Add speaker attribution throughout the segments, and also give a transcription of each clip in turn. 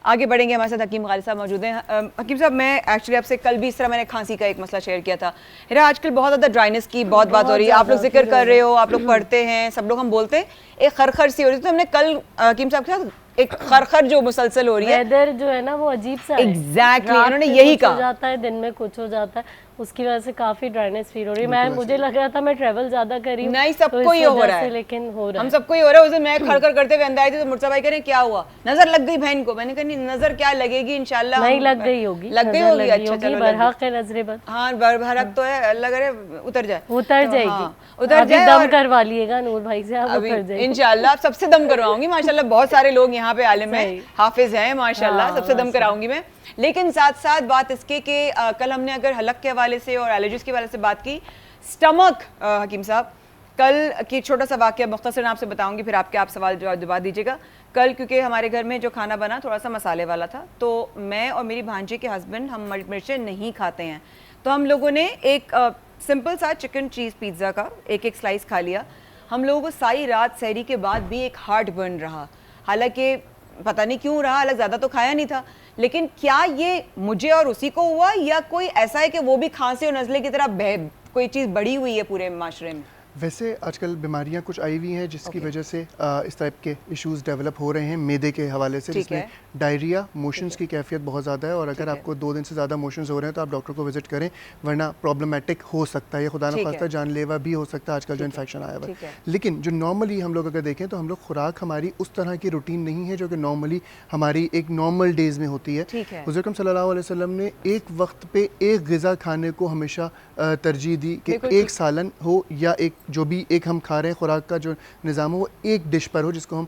Speaker 1: आगे बढ़ेंगे, हमारे साथ हकीम गालिब साहब मौजूद हैं। हकीम साहब, मैं एक्चुअली आपसे कल भी इस तरह मैंने खांसी का एक मसला शेयर किया था। मेरा आजकल बहुत ज़्यादा ड्राइनेस की बहुत बात हो रही है, आप लोग जिक्र कर रहे हो, आप लोग पढ़ते हैं, सब लोग हम बोलते हैं, एक खरखर सी हो रही थी। तो हमने कल हकीम साहब के साथ एक खरखर जो मुसलसल हो रही है,
Speaker 2: वेदर जो है ना वो अजीब सा है।
Speaker 1: एग्जैक्टली उन्होंने यही कहा,
Speaker 2: हो जाता है दिन में कुछ हो जाता है, उसकी वजह से काफी ड्राइनेस फील हो रही है। मुझे लग रहा था मैं ट्रैवल ज्यादा कर रही हूं,
Speaker 1: नहीं सबको ये हो रहा है,
Speaker 2: लेकिन हो रहा है,
Speaker 1: हम सबको ही हो रहा है। उस दिन मैं खड़खड़ करते हुए अंदर आई थी तो मुर्तजा भाई कह रहे क्या हुआ, नजर लग गई बहन को। मैंने कहा नहीं नजर क्या लगेगी, इंशाल्लाह
Speaker 2: नहीं लग गई होगी,
Speaker 1: लग गई होगी। अच्छा चलो,
Speaker 2: बरहक है नजरे बद,
Speaker 1: हाँ बरहक तो है, अल्लाह करे उतर जाए,
Speaker 2: उतर जाएगी,
Speaker 1: उतर जाए।
Speaker 2: दम करवा लिएगा नूर भाई से, आप उतर जाएगी
Speaker 1: इंशाल्लाह। सबसे दम करवाऊंगी माशाल्लाह, बहुत सारे लोग यहाँ पे आलिम हैं, हाफिज हैं माशाल्लाह, सबसे दम कराऊंगी मैं। लेकिन साथ साथ बात इसके कि कल हमने अगर हलक के हवाले से और एलर्जीज के हवाले से बात की, स्टमक हकीम साहब कल की छोटा सा वाक़या मुख्तसर आपसे बताऊंगी, फिर आप सवाल जवाब दीजिएगा। कल क्योंकि हमारे घर में जो खाना बना थोड़ा सा मसाले वाला था, तो मैं और मेरी भांजी के हस्बैंड हम मिर्चें नहीं खाते हैं, तो हम लोगों ने एक सिंपल सा चिकन चीज़ पिज़्ज़ा का एक स्लाइस खा लिया। हम लोगों को सारी रात सहरी के बाद भी एक हार्ट बर्न रहा, हालांकि पता नहीं क्यों रहा, हालांकि ज़्यादा तो खाया नहीं था। लेकिन क्या ये मुझे और उसी को हुआ या कोई ऐसा है कि वो भी खांसी और नज़ले की तरह कोई चीज़ बढ़ी हुई है पूरे माशरे में?
Speaker 3: वैसे आजकल बीमारियां कुछ आई हुई हैं जिसकी वजह से इस टाइप के इश्यूज डेवलप हो रहे हैं मैदे के हवाले से, जिसमें डायरिया, मोशंस की कैफियत बहुत ज़्यादा है। और अगर आपको 2 दिन से ज़्यादा मोशंस हो रहे हैं तो आप डॉक्टर को विजिट करें, वरना प्रॉब्लमेटिक हो सकता है, या खुदा न खास्ता जानलेवा भी हो सकता है आजकल जो इन्फेक्शन आया हुआ है। लेकिन जो नॉर्मली हम लोग अगर देखें तो हम लोग खुराक हमारी उस तरह की रूटीन नहीं है जो कि नॉर्मली हमारी एक नॉर्मल डेज में होती है। हुज़ूर अकरम सल्लल्लाहु अलैहि वसल्लम ने एक वक्त पे एक ग़िज़ा खाने को हमेशा तरजीह दी कि एक सालन हो या एक जो भी एक हम खा रहे हैं खुराक का जो निज़ाम हो वो एक डिश पर हो, जिसको हम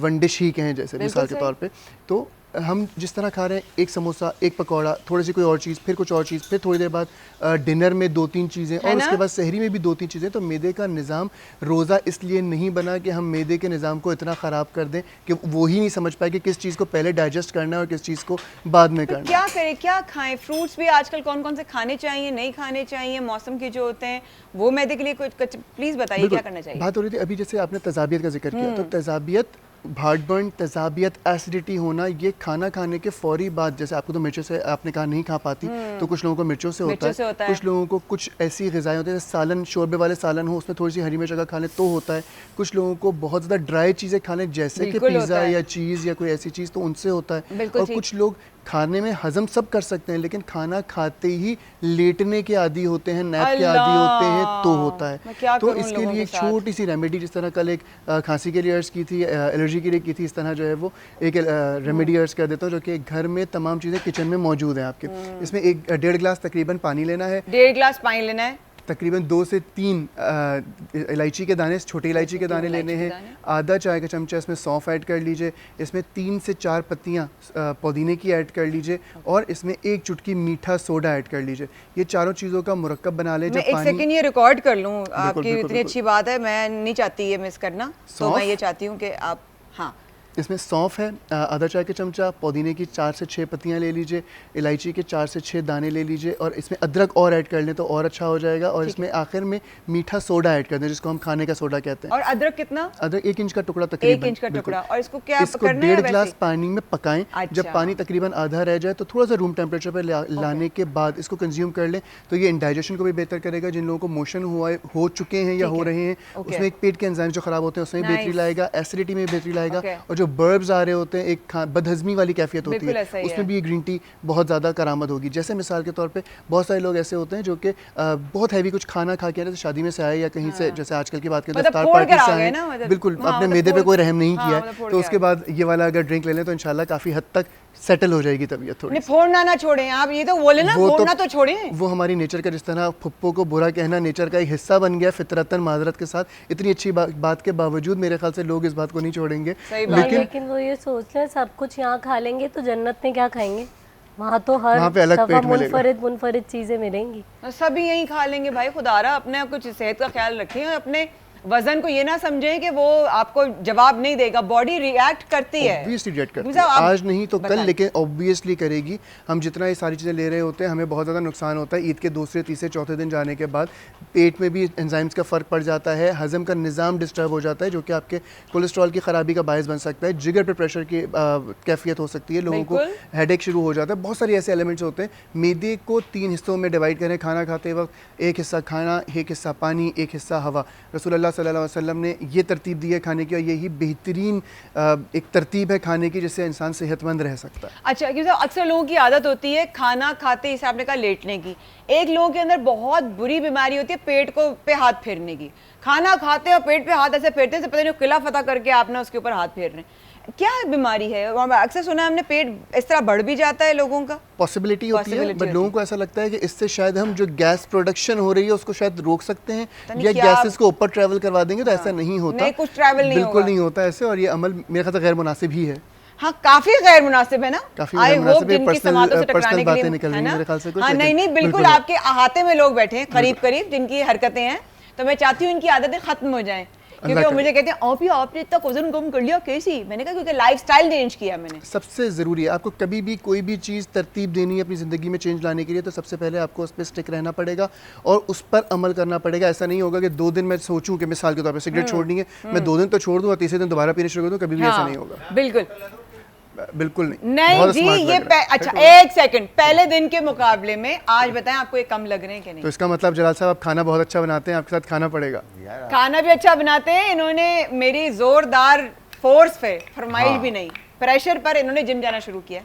Speaker 3: वन डिश ही कहें, जैसे मिसाल के तौर पे। तो हम जिस तरह खा रहे हैं, एक समोसा, एक पकौड़ा, थोड़ी सी कोई और चीज़, फिर कुछ और चीज़, फिर थोड़ी देर बाद डिनर में 2-3 चीज़ें, और उसके बाद सहरी में भी 2-3 चीज़ें। तो मैदे का निज़ाम रोज़ा इसलिए नहीं बना कि हम मैदे के निज़ाम को इतना ख़राब कर दें कि वो ही नहीं समझ पाए कि किस चीज़ को पहले डाइजेस्ट करना है और किस चीज़ को बाद में करना है।
Speaker 1: क्या करें, क्या खाएं? फ्रूट्स भी आजकल कौन कौन से खाने चाहिए, नहीं खाने चाहिए, मौसम के जो होते हैं वो मैदे के लिए कुछ प्लीज़ बताइए क्या करना चाहिए?
Speaker 3: बात हो रही थी अभी, जैसे आपने तज़ाबियत का जिक्र किया, तो तज़ाबियत, हार्टबर्न, तज़ाबियत, एसिडिटी होना, ये खाना खाने के फौरी बाद, जैसे आपको तो मिर्चों से आपने कहा नहीं खा पाती, तो कुछ लोगों को मिर्चों से होता है, कुछ लोगों को कुछ ऐसी ग़िज़ाएँ होती हैं, सालन, शोरबे वाले सालन हो उसमें थोड़ी सी हरी मिर्च अगर खा लें तो होता है, कुछ लोगों को बहुत ज़्यादा ड्राई चीज़ें खा लें जैसे कि पिज़्ज़ा या चीज़ या कोई ऐसी चीज़, तो उनसे होता है। और कुछ लोग खाने में हजम सब कर सकते हैं लेकिन खाना खाते ही लेटने के आदी होते हैं, नैप के आदी होते हैं, तो होता है। तो इसके लिए एक छोटी सी रेमेडी, जिस तरह कल एक खांसी के लिए अर्ज़ की थी, एलर्जी के लिए की थी, इस तरह जो है वो एक रेमेडी अर्ज़ कर देता हूँ जो कि घर में तमाम चीज़ें किचन में मौजूद हैं आपके। इसमें 1-1.5 गिलास तकरीबन पानी लेना है,
Speaker 1: 1.5 गिलास पानी लेना है,
Speaker 3: तकरीबन 2 से 3 इलायची के दाने, छोटी इलायची के दाने लेने हैं, आधा चाय का चमचा इसमें सौंफ ऐड कर लीजिए, इसमें 3 से 4 पत्तियाँ पुदीने की ऐड कर लीजिए, और इसमें 1 चुटकी मीठा सोडा ऐड कर लीजिए। ये चारों चीज़ों का मुरक्कब बना लें। जब
Speaker 1: एक सेकंड ये रिकॉर्ड कर लूँ, आपकी इतनी अच्छी बात है, मैं नहीं चाहती ये मिस करना, तो मैं ये चाहती हूँ कि आप, हाँ,
Speaker 3: इसमें सौंफ है आधा चाय का चमचा, पुदीने की 4 से 6 पत्तियाँ ले लीजिए, इलायची के 4 से 6 दाने ले लीजिए, और इसमें अदरक और ऐड कर लें तो और अच्छा हो जाएगा। और इसमें आखिर में मीठा सोडा ऐड कर दें, जिसको हम खाने का सोडा कहते हैं।
Speaker 1: और अदरक कितना?
Speaker 3: अदरक 1 इंच का टुकड़ा तकरीबन,
Speaker 1: 1 इंच का टुकड़ा। और इसको क्या
Speaker 3: इसको
Speaker 1: करना है?
Speaker 3: 1.5 गिलास पानी में पकाएं। जब पानी तकरीबन आधा रह जाए तो थोड़ा सा रूम टेम्परेचर पर लाने के बाद इसको कंज्यूम कर लें, तो ये इंडाइजेशन को भी बेहतर करेगा। जिन लोगों को मोशन हो चुके हैं या हो रहे हैं, उसमें एक पेट के एंजाइम जो खराब होते हैं उसमें बेहतरी लाएगा, एसिडिटी में बेहतरी लाएगा, और जो बर्ब्स आ रहे होते हैं, एक बदहजमी वाली कैफियत होती है, उसमें भी ये ग्रीन टी बहुत ज़्यादा करामद होगी। जैसे मिसाल के तौर पे बहुत सारे लोग ऐसे होते हैं जो कि बहुत हैवी कुछ खाना खा के, जैसे शादी में से आए या कहीं से, जैसे आजकल की बात करें तो इफ्तार पार्टी से आए, बिल्कुल अपने मैदे पे कोई रहम नहीं किया है, तो उसके बाद ये वाला अगर ड्रिंक ले लें तो इंशाल्लाह काफ़ी हद तक सेटल हो जाएगी तबीयत थोड़ी।
Speaker 1: फोड़ना ना छोड़ें आप, ये तो बोले ना, फोड़ना तो छोड़ें।
Speaker 3: वो हमारी नेचर का, जिस तरह फुप्पो को बुरा कहना नेचर का एक हिस्सा बन गया फितरतन, माजरत के साथ, इतनी अच्छी बात के बावजूद मेरे ख्याल से लोग इस बात को नहीं छोड़ेंगे।
Speaker 2: लेकिन वो ये सोच रहे हैं सब कुछ यहाँ खा लेंगे तो जन्नत में क्या खाएंगे, वहाँ तो हर
Speaker 3: पे अलग पेट
Speaker 2: मुनफरिद चीजें मिलेंगी,
Speaker 1: सभी यही खा लेंगे भाई। खुदारा अपने कुछ सेहत का ख्याल रखें, अपने वजन को ये ना समझें कि वो आपको जवाब नहीं देगा, बॉडी रिएक्ट करती है।
Speaker 3: ऑब्वियसली रिएक्ट करती
Speaker 1: मुझे
Speaker 3: है,
Speaker 1: आप
Speaker 3: आज नहीं तो कल,
Speaker 1: बताएं।
Speaker 3: लेकिन ऑब्वियसली करेगी। हम जितना ये सारी चीज़ें ले रहे होते हैं हमें बहुत ज़्यादा नुकसान होता है। ईद के दूसरे तीसरे चौथे दिन जाने के बाद पेट में भी एंजाइम्स का फ़र्क पड़ जाता है, हज़म का निज़ाम डिस्टर्ब हो जाता है, जो कि आपके कोलेस्ट्रॉल की ख़राबी का बायस बन सकता है, जिगर पे प्रेशर की कैफियत हो सकती है, लोगों को
Speaker 1: बिल्कुल।
Speaker 3: हेडेक शुरू हो जाता है। बहुत सारे ऐसे एलिमेंट्स होते हैं। मैदे को 3 हिस्सों में डिवाइड करें खाना खाते वक्त, एक हिस्सा खाना, एक हिस्सा पानी, एक हिस्सा हवा। रसूलुल्लाह सल्लल्लाहु अलैहि वसल्लम ने ये तरतीब दी है खाने की, और यही बेहतरीन एक तरतीब है खाने की, जिससे इंसान सेहतमंद रह सकता है।
Speaker 1: अच्छा, क्योंकि अक्सर लोगों की आदत होती है खाना खाते ही आपने कहा लेटने की। एक लोगों के अंदर बहुत बुरी बीमारी होती है पेट को पे हाथ फेरने की। खाना खाते और पेट पे हाथ ऐसे फेरते हैं, पता नहीं किला फतह करके आपने उसके ऊपर हाथ फेर रहे हैं। क्या बीमारी है? और अक्सर सुना है हमने पेट इस तरह बढ़ भी जाता है लोगों का।
Speaker 3: पॉसिबिलिटी होती है,
Speaker 1: Possibility
Speaker 3: बट
Speaker 1: होती
Speaker 3: लोगों
Speaker 1: है।
Speaker 3: को ऐसा लगता है कि इससे शायद हम जो गैस प्रोडक्शन हो रही है उसको शायद रोक सकते हैं,
Speaker 1: नहीं
Speaker 3: या
Speaker 1: क्या
Speaker 3: गैसेस को ऊपर ट्रैवल करवा देंगे, तो ऐसा नहीं होता।
Speaker 1: नहीं, कुछ travel नहीं
Speaker 3: बिल्कुल
Speaker 1: होगा।
Speaker 3: नहीं होता ऐसे, और ये अमल मेरे ख्याल से गैर मुनासिब ही है।
Speaker 1: हाँ, काफी गैर मुनासिब है ना।
Speaker 3: काफी
Speaker 1: आई
Speaker 3: गैर
Speaker 1: होप
Speaker 3: मुनासिब है,
Speaker 1: जिनकी
Speaker 3: personal-
Speaker 1: समातों से
Speaker 3: personal
Speaker 1: टकराने के
Speaker 3: बातें
Speaker 1: लिए
Speaker 3: निकल
Speaker 1: है
Speaker 3: रही हैं
Speaker 1: ना।
Speaker 3: मेरे ख्याल से कुछ,
Speaker 1: हाँ, नहीं
Speaker 3: लेकिन
Speaker 1: नहीं, बिल्कुल
Speaker 3: बिल्कुल
Speaker 1: आपके अहाते में लोग बैठे हैं करीब करीब, जिनकी हरकतें हैं। तो मैं चाहती हूँ इनकी आदतें खत्म हो जाएं, क्योंकि वो
Speaker 3: करे।
Speaker 1: मुझे कहते हैं आपने इतना वजन कम कर लिया कैसी? मैंने कहा क्योंकि लाइफस्टाइल चेंज किया मैंने।
Speaker 3: सबसे ज़रूरी है, आपको कभी भी कोई भी चीज़ तरतीब देनी है अपनी ज़िंदगी में चेंज लाने के लिए, तो सबसे पहले आपको उस पर स्टिक रहना पड़ेगा और उस पर अमल करना पड़ेगा। ऐसा नहीं होगा कि 2 दिन मैं सोचूं कि मिसाल के तौर पर सिगरेट छोड़नी है, मैं 2 दिन तो छोड़ दूँ और तीसरे दिन दोबारा पीने शुरू कर दूँ, कभी भी ऐसा नहीं होगा।
Speaker 1: बिल्कुल
Speaker 3: बिल्कुल नहीं।
Speaker 1: नहीं
Speaker 3: बहुत
Speaker 1: जी,
Speaker 3: smart
Speaker 1: ये
Speaker 3: लग रहा है।
Speaker 1: अच्छा एक सेकंड, पहले दिन के मुकाबले में आज बताएं आपको ये कम लग रहे हैं कि नहीं?
Speaker 3: तो इसका मतलब जलाल साहब आप खाना बहुत अच्छा बनाते हैं, आपके साथ खाना पड़ेगा।
Speaker 1: खाना भी अच्छा बनाते हैं इन्होंने, मेरी जोरदार फोर्स पे फरमाइश भी नहीं, प्रेशर पर इन्होंने जिम जाना शुरू किया।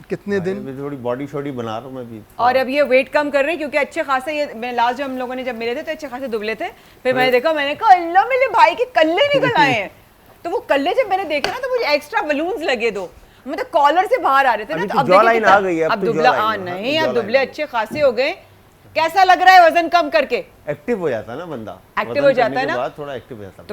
Speaker 3: कितने दिन?
Speaker 4: मैं थोड़ी बॉडी शॉडी बना रहा हूँ मैं भी।
Speaker 1: और अब ये वेट कम कर रहे हैं क्योंकि अच्छे खासे, ये मैं लास्ट जब हम लोगों ने जब मिले थे तो अच्छे खासे दुबले थे। फिर मैंने देखा, मैंने कहा अल्लाह मेरे भाई के कल्ले निकल आए हैं। तो वो कल्ले जब मैंने देखे ना तो मुझे एक्स्ट्रा बलून्स लगे, दो मतलब कॉलर से बाहर आ रहे थे ना।
Speaker 4: अभी
Speaker 1: तो
Speaker 4: तो
Speaker 1: अब
Speaker 4: जॉ
Speaker 1: देखिए
Speaker 4: लाइन
Speaker 1: कितना-
Speaker 4: आ गई है, अब
Speaker 1: अब
Speaker 4: तो
Speaker 1: दुबला
Speaker 4: जॉ लाइन
Speaker 1: नहीं,
Speaker 4: है,
Speaker 1: अब
Speaker 4: जॉ
Speaker 1: दुबले
Speaker 4: लाइन।
Speaker 1: अच्छे खासे हो गए। कैसा लग रहा है वजन कम करके?
Speaker 4: एक्टिव हो जाता है ना बंदा,
Speaker 1: एक्टिव
Speaker 4: वजन
Speaker 1: हो जाता
Speaker 4: करने
Speaker 1: है
Speaker 4: के
Speaker 1: ना?
Speaker 4: बाद थोड़ा एक्टिव हो जाता है।